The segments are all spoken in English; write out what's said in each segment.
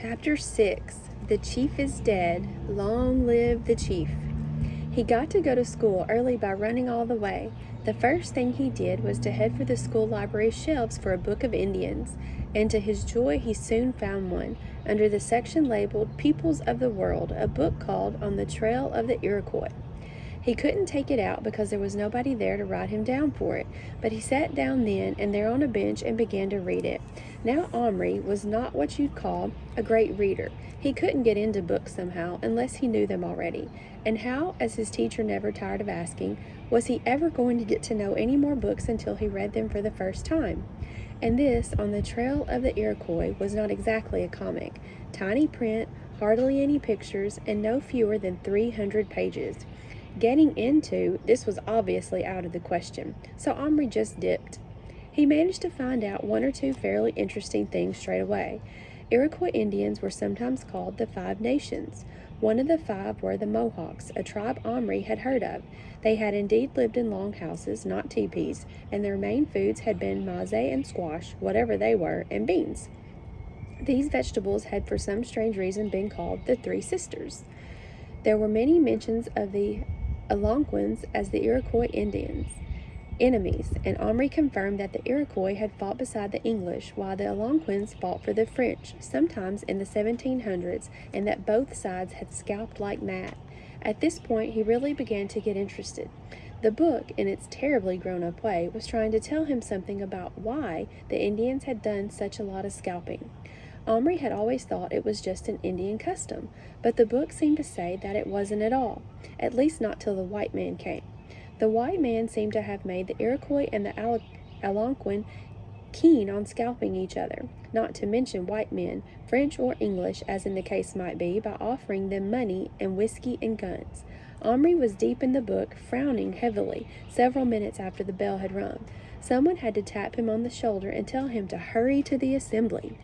Chapter 6 The Chief is Dead. Long live the Chief. He got to go to school early by running all the way. The first thing he did was to head for the school library shelves for a book of Indians, and to his joy he soon found one, under the section labeled Peoples of the World, a book called On the Trail of the Iroquois. He couldn't take it out because there was nobody there to write him down for it, but he sat down then and there on a bench and began to read it. Now Omri was not what you'd call a great reader. He couldn't get into books somehow unless he knew them already. And how, as his teacher never tired of asking, was he ever going to get to know any more books until he read them for the first time? And this, On the Trail of the Iroquois, was not exactly a comic. Tiny print, hardly any pictures, and no fewer than 300 pages. Getting into this was obviously out of the question, so Omri just dipped. He managed to find out one or two fairly interesting things straight away. Iroquois Indians were sometimes called the Five Nations. One of the five were the Mohawks, a tribe Omri had heard of. They had indeed lived in long houses, not teepees, and their main foods had been maize and squash, whatever they were, and beans. These vegetables had for some strange reason been called the Three Sisters. There were many mentions of the Algonquins as the Iroquois Indians' enemies, and Omri confirmed that the Iroquois had fought beside the English, while the Algonquins fought for the French, sometimes in the 1700s, and that both sides had scalped like mad. At this point, he really began to get interested. The book, in its terribly grown-up way, was trying to tell him something about why the Indians had done such a lot of scalping. Omri had always thought it was just an Indian custom, but the book seemed to say that it wasn't at all, at least not till the white man came. The white man seemed to have made the Iroquois and the Algonquin keen on scalping each other, not to mention white men, French or English as in the case might be, by offering them money and whiskey and guns. Omri was deep in the book, frowning heavily, several minutes after the bell had rung. Someone had to tap him on the shoulder and tell him to hurry to the assembly.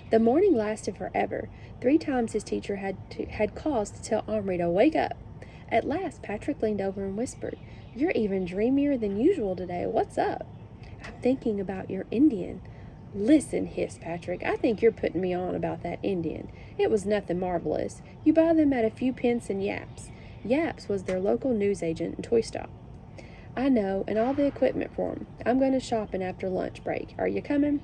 The morning lasted forever. 3 times his teacher had cause to tell Omri to wake up. At last, Patrick leaned over and whispered, "You're even dreamier than usual today. What's up?" "I'm thinking about your Indian." "Listen," hissed Patrick, "I think you're putting me on about that Indian. It was nothing marvelous. You buy them at a few pence in Yaps." Yaps was their local newsagent and toy stop. "I know, and all the equipment for 'em. I'm going to shopping after lunch break. Are you coming?"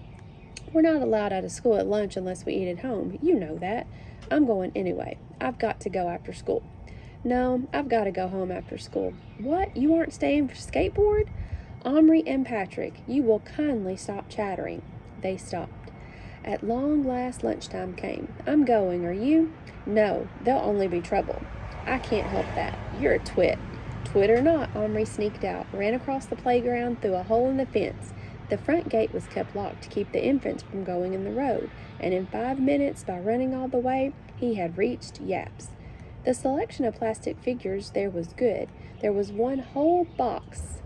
"We're not allowed out of school at lunch unless we eat at home. You know that." "I'm going anyway. I've got to go after school." "No, I've got to go home after school." "What? You aren't staying for skateboard?" "Omri and Patrick, you will kindly stop chattering." They stopped. At long last lunchtime came. "I'm going. Are you?" "No, there'll only be trouble." "I can't help that. You're a twit." "Twit or not," Omri sneaked out, ran across the playground through a hole in the fence. The front gate was kept locked to keep the infants from going in the road, and in 5 minutes, by running all the way, he had reached Yaps. The selection of plastic figures there was good. There was one whole box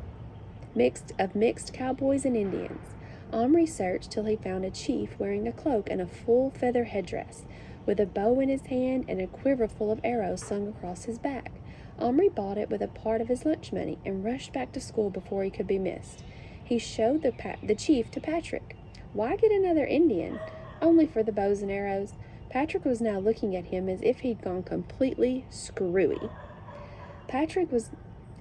mixed cowboys and Indians. Omri searched till he found a chief wearing a cloak and a full feather headdress, with a bow in his hand and a quiver full of arrows slung across his back. Omri bought it with a part of his lunch money and rushed back to school before he could be missed. He showed the chief to Patrick. "Why get another Indian?" "Only for the bows and arrows." Patrick was now looking at him as if he'd gone completely screwy. Patrick was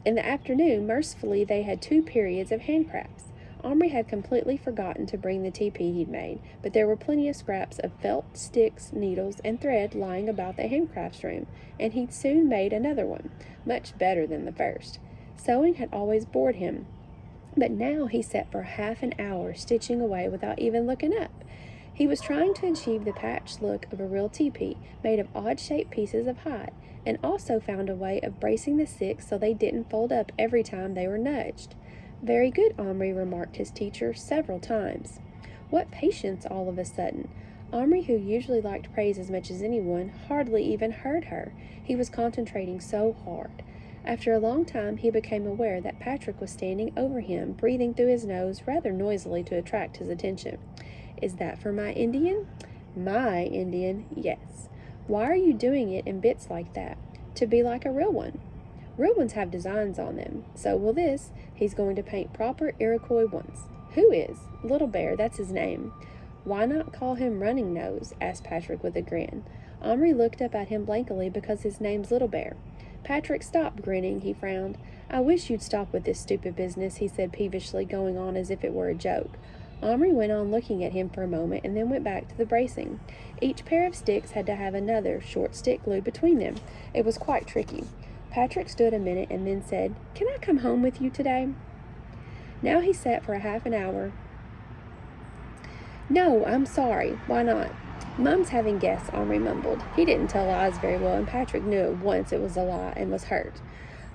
in the afternoon. Mercifully, they had 2 periods of handcrafts. Omri had completely forgotten to bring the teepee he'd made, but there were plenty of scraps of felt, sticks, needles, and thread lying about the handcrafts room, and he'd soon made another one, much better than the first. Sewing had always bored him, but now he sat for half an hour stitching away without even looking up. He was trying to achieve the patched look of a real teepee, made of odd-shaped pieces of hide, and also found a way of bracing the sticks so they didn't fold up every time they were nudged. "Very good," Omri remarked his teacher several times. What patience all of a sudden! Omri, who usually liked praise as much as anyone, hardly even heard her. He was concentrating so hard. After a long time, he became aware that Patrick was standing over him, breathing through his nose rather noisily to attract his attention. "Is that for my Indian?" "My Indian? Yes." "Why are you doing it in bits like that?" "To be like a real one." "Real ones have designs on them. So will this. He's going to paint proper Iroquois ones." "Who is?" "Little Bear, that's his name." "Why not call him Running Nose?" asked Patrick with a grin. Omri looked up at him blankly because his name's Little Bear. Patrick stopped grinning. He frowned. "I wish you'd stop with this stupid business," he said peevishly, going on as if it were a joke. Omri went on looking at him for a moment and then went back to the bracing. Each pair of sticks had to have another short stick glued between them. It was quite tricky. Patrick stood a minute and then said, "Can I come home with you today?" Now he sat for a half an hour. "No, I'm sorry. Why not?" "Mom's having guests," Omri mumbled. He didn't tell lies very well, and Patrick knew at once it was a lie and was hurt.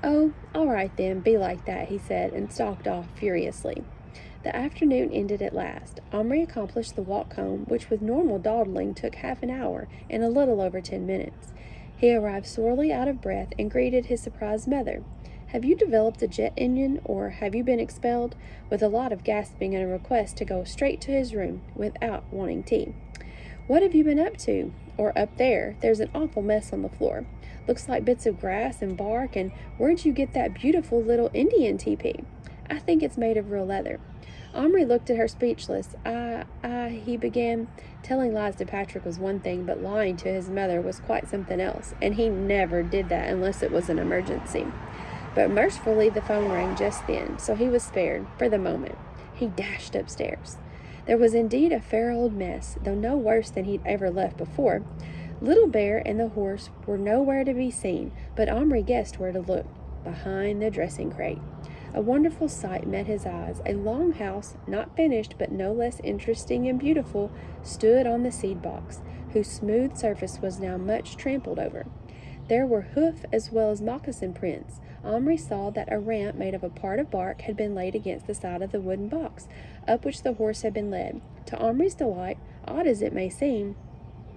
"Oh, all right then, be like that," he said, and stalked off furiously. The afternoon ended at last. Omri accomplished the walk home, which with normal dawdling took half an hour, in a little over 10 minutes. He arrived sorely out of breath and greeted his surprised mother. "Have you developed a jet engine, or have you been expelled?" with a lot of gasping and a request to go straight to his room without wanting tea. "What have you been up to?" "Or up there. There's an awful mess on the floor. Looks like bits of grass and bark, and where'd you get that beautiful little Indian teepee?" "I think it's made of real leather." Omri looked at her speechless. He began. Telling lies to Patrick was one thing, but lying to his mother was quite something else, and he never did that unless it was an emergency. But mercifully the phone rang just then, so he was spared, for the moment. He dashed upstairs. There was indeed a fair old mess, though no worse than he'd ever left before. Little Bear and the horse were nowhere to be seen, but Omri guessed where to look. Behind the dressing crate. A wonderful sight met his eyes. A long house, not finished but no less interesting and beautiful, stood on the seed box, whose smooth surface was now much trampled over. There were hoof as well as moccasin prints. Omri saw that a ramp made of a part of bark had been laid against the side of the wooden box, up which the horse had been led. To Omri's delight, odd as it may seem,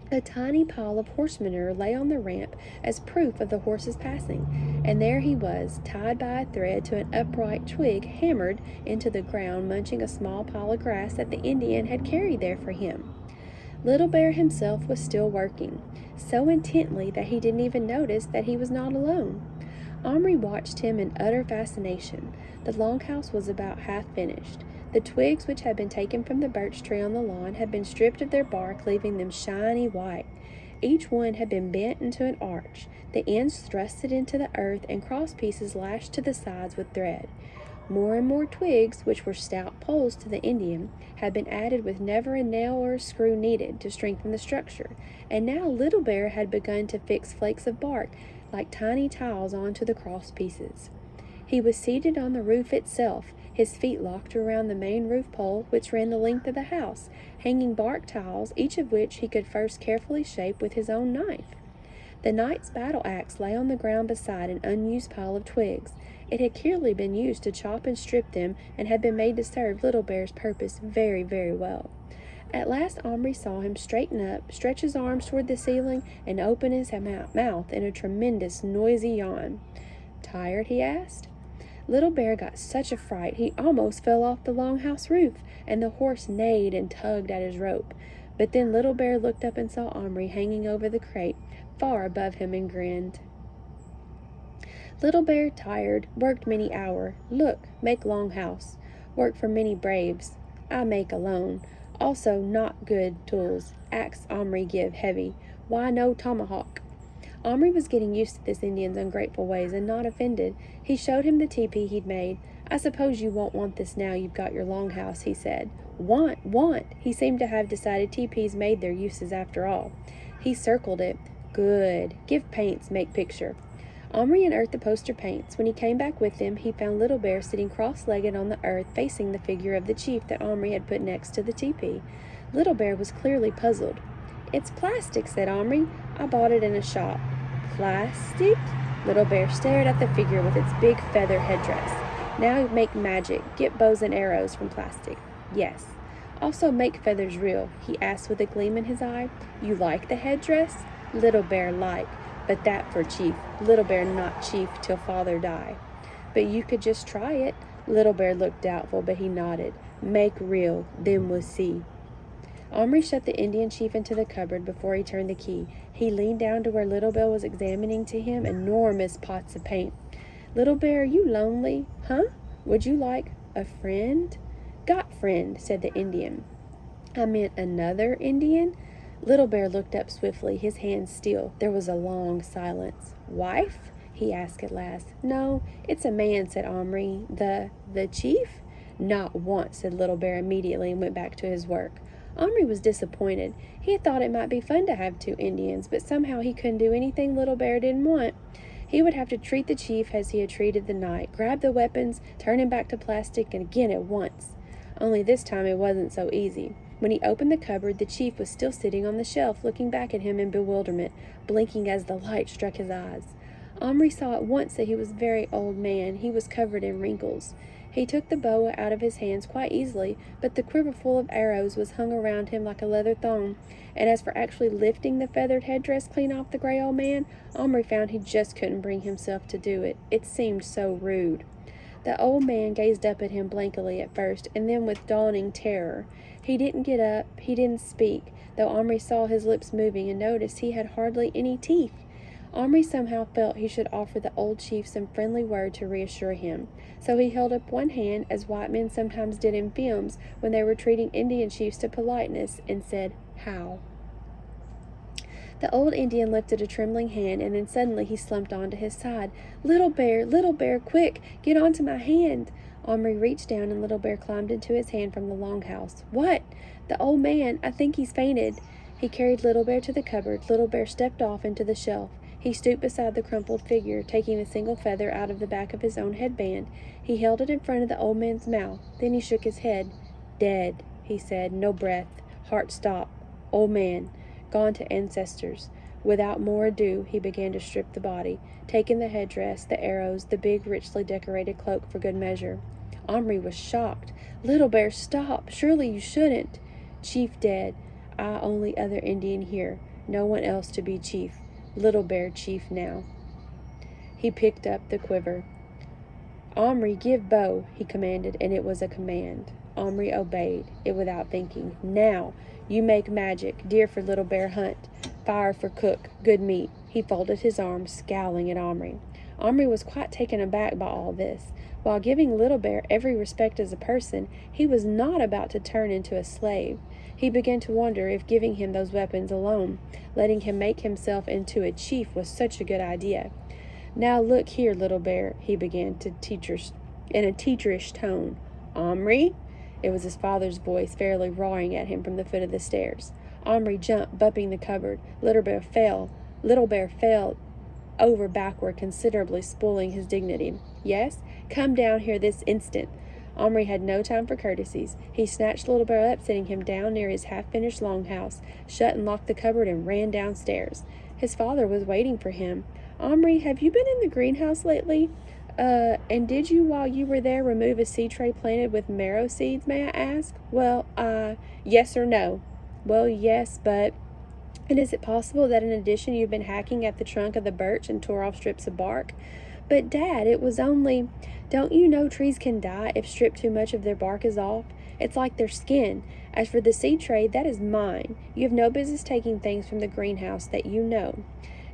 a tiny pile of horse manure lay on the ramp as proof of the horse's passing, and there he was, tied by a thread to an upright twig, hammered into the ground, munching a small pile of grass that the Indian had carried there for him. Little Bear himself was still working, so intently that he didn't even notice that he was not alone. Omri watched him in utter fascination. The longhouse was about half finished. The twigs which had been taken from the birch tree on the lawn had been stripped of their bark, leaving them shiny white. Each one had been bent into an arch, the ends thrusted into the earth, and cross pieces lashed to the sides with thread. More and more twigs, which were stout poles to the Indian, had been added with never a nail or a screw needed to strengthen the structure, and now Little Bear had begun to fix flakes of bark like tiny tiles onto the cross pieces. He was seated on the roof itself, his feet locked around the main roof pole which ran the length of the house, hanging bark tiles, each of which he could first carefully shape with his own knife. The knight's battle axe lay on the ground beside an unused pile of twigs. It had clearly been used to chop and strip them, and had been made to serve Little Bear's purpose very, very well. At last Omri saw him straighten up, stretch his arms toward the ceiling, and open his mouth in a tremendous, noisy yawn. "Tired?" he asked. Little Bear got such a fright he almost fell off the longhouse roof, and the horse neighed and tugged at his rope. But then Little Bear looked up and saw Omri hanging over the crate, far above him, and grinned. "Little Bear tired, worked many hour. Look, make long house. Work for many braves. I make alone. Also not good tools. Axe Omri give heavy. Why no tomahawk?" Omri was getting used to this Indian's ungrateful ways and not offended. He showed him the teepee he'd made. "I suppose you won't want this now you've got your longhouse," he said. Want! He seemed to have decided teepees made their uses after all. He circled it. "Good. Give paints, make picture." Omri unearthed the poster paints. When he came back with them, he found Little Bear sitting cross-legged on the earth, facing the figure of the chief that Omri had put next to the teepee. Little Bear was clearly puzzled. "It's plastic," said Omri. "I bought it in a shop." "Plastic?" Little Bear stared at the figure with its big feather headdress. "Now make magic. Get bows and arrows from plastic." "Yes." "Also make feathers real," he asked with a gleam in his eye. "You like the headdress?" Little Bear like. "But that for chief. Little Bear not chief till father die." "But you could just try it." Little Bear looked doubtful, but he nodded. "Make real, then we'll see." Omri shut the Indian chief into the cupboard before he turned the key. He leaned down to where Little Bear was examining to him enormous pots of paint. "Little Bear, you lonely? Huh? Would you like a friend?" "Got friend," said the Indian. I meant another Indian? Little Bear looked up swiftly, his hands still. There was a long silence. Wife? He asked at last. No, it's a man, said Omri. The chief? Not once, said Little Bear immediately and went back to his work. Omri was disappointed. He had thought it might be fun to have 2 Indians, but somehow he couldn't do anything Little Bear didn't want. He would have to treat the chief as he had treated the knight, grab the weapons, turn him back to plastic, and again at once. Only this time it wasn't so easy. When he opened the cupboard, the chief was still sitting on the shelf, looking back at him in bewilderment, blinking as the light struck his eyes. Omri saw at once that he was a very old man. He was covered in wrinkles. He took the bow out of his hands quite easily, but the quiver full of arrows was hung around him like a leather thong, and as for actually lifting the feathered headdress clean off the gray old man, Omri found he just couldn't bring himself to do it. It seemed so rude. The old man gazed up at him blankly at first, and then with dawning terror. He didn't get up, he didn't speak, though Omri saw his lips moving and noticed he had hardly any teeth. Omri somehow felt he should offer the old chief some friendly word to reassure him. So he held up one hand, as white men sometimes did in films when they were treating Indian chiefs to politeness, and said, "How?" The old Indian lifted a trembling hand, and then suddenly he slumped onto his side. Little Bear, quick, get onto my hand!" Omri reached down, and Little Bear climbed into his hand from the longhouse. "What?" "The old man. I think he's fainted." He carried Little Bear to the cupboard. Little Bear stepped off into the shelf. He stooped beside the crumpled figure, taking the single feather out of the back of his own headband. He held it in front of the old man's mouth. Then he shook his head. "Dead," he said. "No breath. Heart stop. Old man. Gone to ancestors." Without more ado, he began to strip the body, taking the headdress, the arrows, the big, richly decorated cloak for good measure. Omri was shocked. "Little Bear, stop! Surely you shouldn't." "Chief dead. I only other Indian here. No one else to be chief. Little Bear chief now." He picked up the quiver. "Omri, give bow," he commanded, and it was a command. Omri obeyed it without thinking. "Now, you make magic, deer for Little Bear hunt, fire for cook, good meat." He folded his arms, scowling at Omri. Omri was quite taken aback by all this. While giving Little Bear every respect as a person, he was not about to turn into a slave. He began to wonder if giving him those weapons alone, letting him make himself into a chief, was such a good idea. "Now look here, Little Bear," he began in a teacherish tone. "Omri?" It was his father's voice, fairly roaring at him from the foot of the stairs. Omri jumped, bumping the cupboard. Little Bear fell over backward, considerably spoiling his dignity. "Yes? Come down here this instant." Omri had no time for courtesies. He snatched Little Bear up, sitting him down near his half-finished longhouse, shut and locked the cupboard, and ran downstairs. His father was waiting for him. "Omri, have you been in the greenhouse lately? And did you, while you were there, remove a seed tray planted with marrow seeds, may I ask?" "Well, yes or no?" "Well, yes, but—" "And is it possible that in addition you've been hacking at the trunk of the birch and tore off strips of bark?" "But, Dad, it was only—" "Don't you know trees can die if stripped too much of their bark is off? It's like their skin. As for the seed tray, that is mine. You have no business taking things from the greenhouse that you know.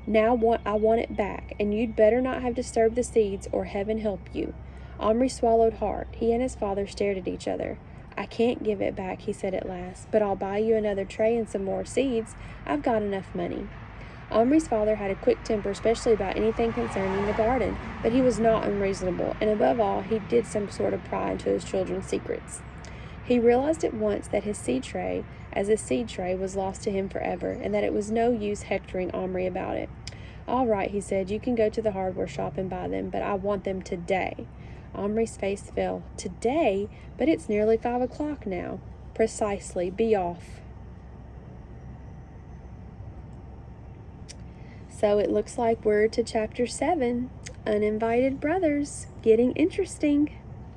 Now I want it back, and you'd better not have disturbed the seeds, or heaven help you." Omri swallowed hard. He and his father stared at each other. "I can't give it back," he said at last, "but I'll buy you another tray and some more seeds. I've got enough money." Omri's father had a quick temper, especially about anything concerning the garden, but he was not unreasonable, and above all, he did some sort of pry into his children's secrets. He realized at once that his seed tray, as a seed tray, was lost to him forever, and that it was no use hectoring Omri about it. "All right," he said, "you can go to the hardware shop and buy them, but I want them today." Omri's face fell. "Today? But it's nearly 5 o'clock now." "Precisely. Be off." So it looks like we're to chapter 7, Uninvited Brothers. Getting interesting.